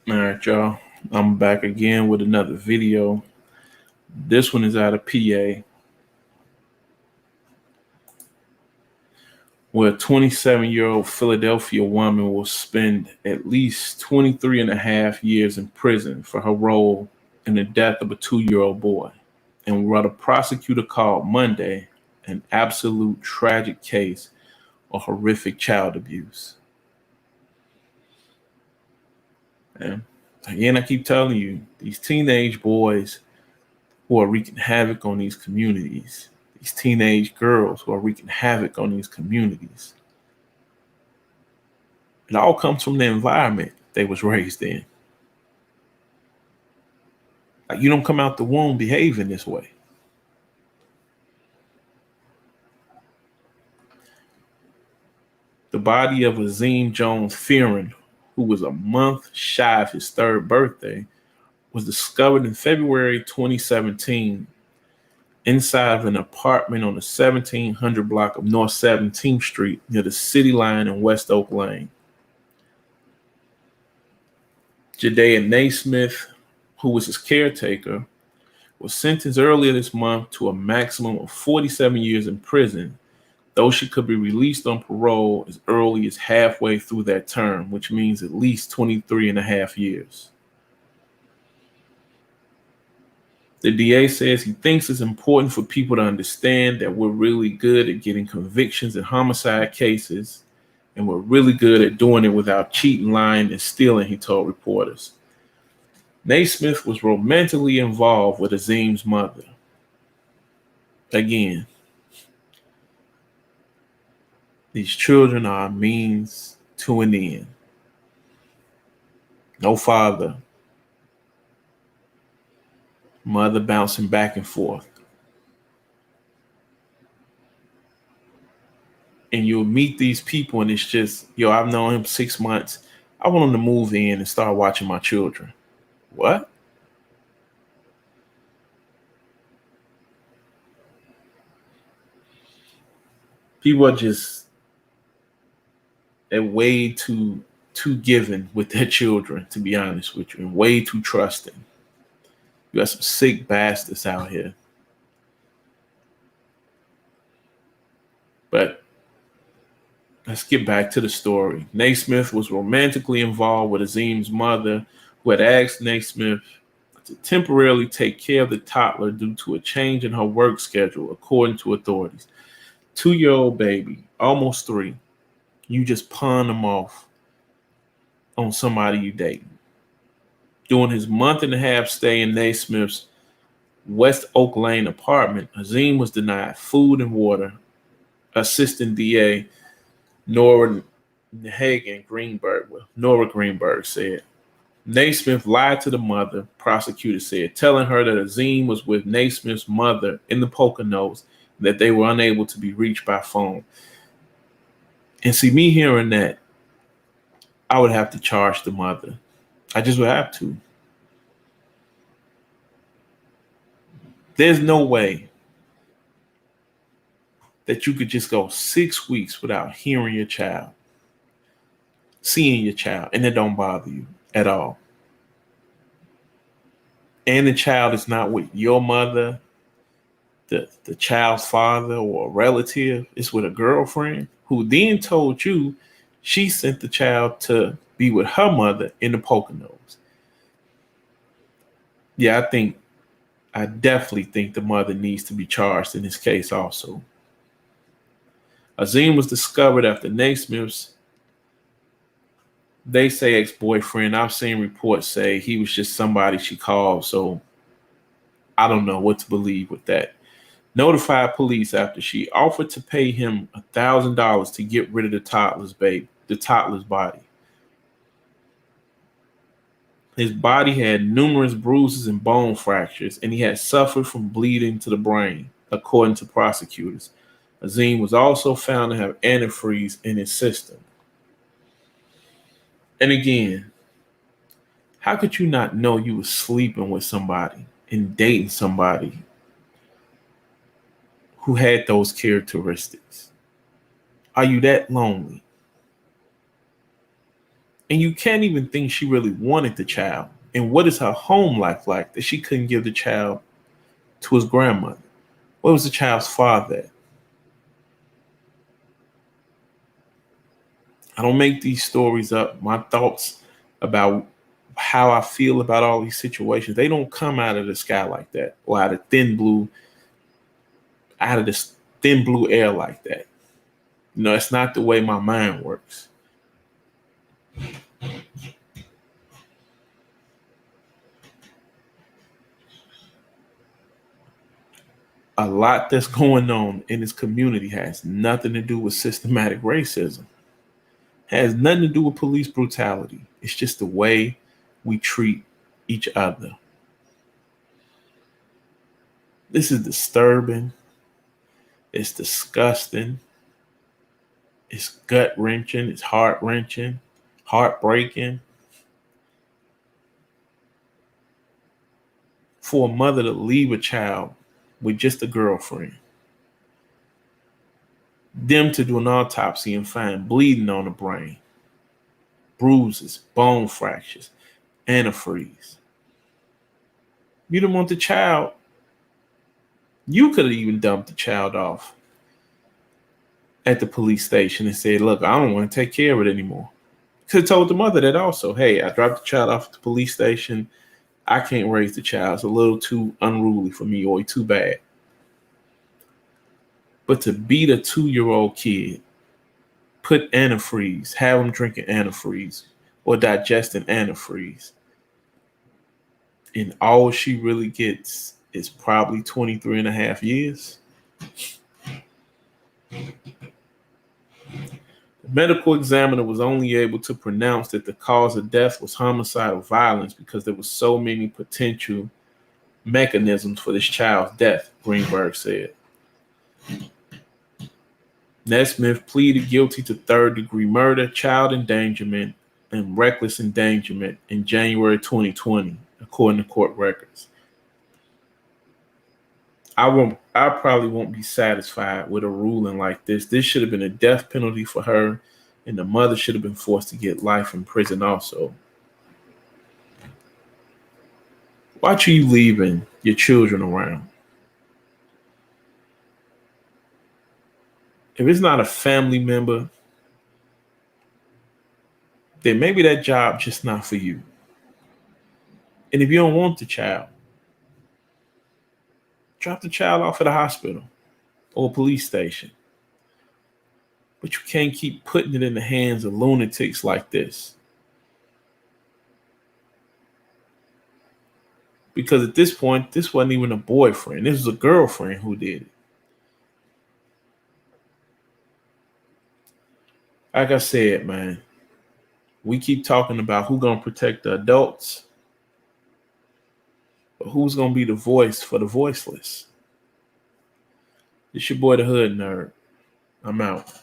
All right, y'all. I'm back again with another video. This one is out of PA, where a 27-year-old Philadelphia woman will spend at least 23 and a half years in prison for her role in the death of a 2-year-old boy. And what a prosecutor called Monday an absolute tragic case of horrific child abuse. And again, I keep telling you, these teenage boys who are wreaking havoc on these communities, these teenage girls who are wreaking havoc on these communities. It all comes from the environment they was raised in. Like, you don't come out the womb behaving this way. The body of Azim Jones Fearon, who was a month shy of his third birthday, was discovered in February 2017 inside of an apartment on the 1700 block of North 17th Street near the city line in West Oak Lane. Jadaea Naismith, who was his caretaker, was sentenced earlier this month to a maximum of 47 years in prison, though she could be released on parole as early as halfway through that term, which means at least 23 and a half years. The DA says he thinks it's important for people to understand that we're really good at getting convictions in homicide cases, and we're really good at doing it without cheating, lying, and stealing, he told reporters. Naismith was romantically involved with Azim's mother. Again, these children are a means to an end. No father, mother bouncing back and forth. And you'll meet these people and it's just, I've known him 6 months. I want him to move in and start watching my children. What? People are just way too giving with their children, to be honest with you, and way too trusting. You got some sick bastards out here. But let's get back to the story. Naismith was romantically involved with Azim's mother, who had asked Naismith to temporarily take care of the toddler due to a change in her work schedule, according to authorities. 2-year-old baby, almost 3. You just pawn them off on somebody you dating. During his month-and-a-half stay in Naismith's West Oak Lane apartment, Azim was denied food and water. Assistant DA Nora Greenberg said. Naismith lied to the mother, prosecutor said, telling her that Azim was with Naismith's mother in the Poconos and that they were unable to be reached by phone. And see, me hearing that, I would have to charge the mother. I just would have to. There's no way that you could just go 6 weeks without hearing your child, seeing your child, and it don't bother you at all. And the child is not with your mother, the child's father, or a relative. It's with a girlfriend who then told you she sent the child to be with her mother in the Poconos. Yeah, I definitely think the mother needs to be charged in this case also. Azim was discovered after Naismith's, they say, ex-boyfriend. I've seen reports say he was just somebody she called, so I don't know what to believe with that. Notified police after she offered to pay him $1,000 to get rid of the toddler's body. His body had numerous bruises and bone fractures, and he had suffered from bleeding to the brain, according to prosecutors. Azim was also found to have antifreeze in his system. And again, how could you not know you were sleeping with somebody and dating somebody who had those characteristics? Are you that lonely? And you can't even think she really wanted the child. And what is her home life like that she couldn't give the child to his grandmother? Where was the child's father at? I don't make these stories up. My thoughts about how I feel about all these situations, they don't come out of the sky like that, or out of this thin blue air like that. It's not the way my mind works. A lot that's going on in this community has nothing to do with systematic racism, has nothing to do with police brutality. It's just the way we treat each other. This is disturbing. It's disgusting. It's gut wrenching. It's heart wrenching, heartbreaking. For a mother to leave a child with just a girlfriend, them to do an autopsy and find bleeding on the brain, bruises, bone fractures, antifreeze. You didn't want the child. You could have even dumped the child off at the police station and said, look, I don't want to take care of it anymore. Could have told the mother that also. Hey, I dropped the child off at the police station. I can't raise the child. It's a little too unruly for me, or too bad. But to beat a 2-year-old kid, put antifreeze, have them drinking antifreeze or digesting antifreeze, and all she really gets is probably 23 and a half years. The medical examiner was only able to pronounce that the cause of death was homicidal violence because there were so many potential mechanisms for this child's death, Greenberg said. Nesmith pleaded guilty to third-degree murder, child endangerment, and reckless endangerment in January 2020, according to court records. I probably won't be satisfied with a ruling like this. This should have been a death penalty for her, and the mother should have been forced to get life in prison also. Why are you leaving your children around? If it's not a family member, then maybe that job just not for you. And if you don't want the child, drop the child off at a hospital or a police station. But you can't keep putting it in the hands of lunatics like this. Because at this point, this wasn't even a boyfriend. This was a girlfriend who did it. Like I said, man, we keep talking about who's going to protect the adults, but who's going to be the voice for the voiceless? It's your boy, the Hood Nerd. I'm out.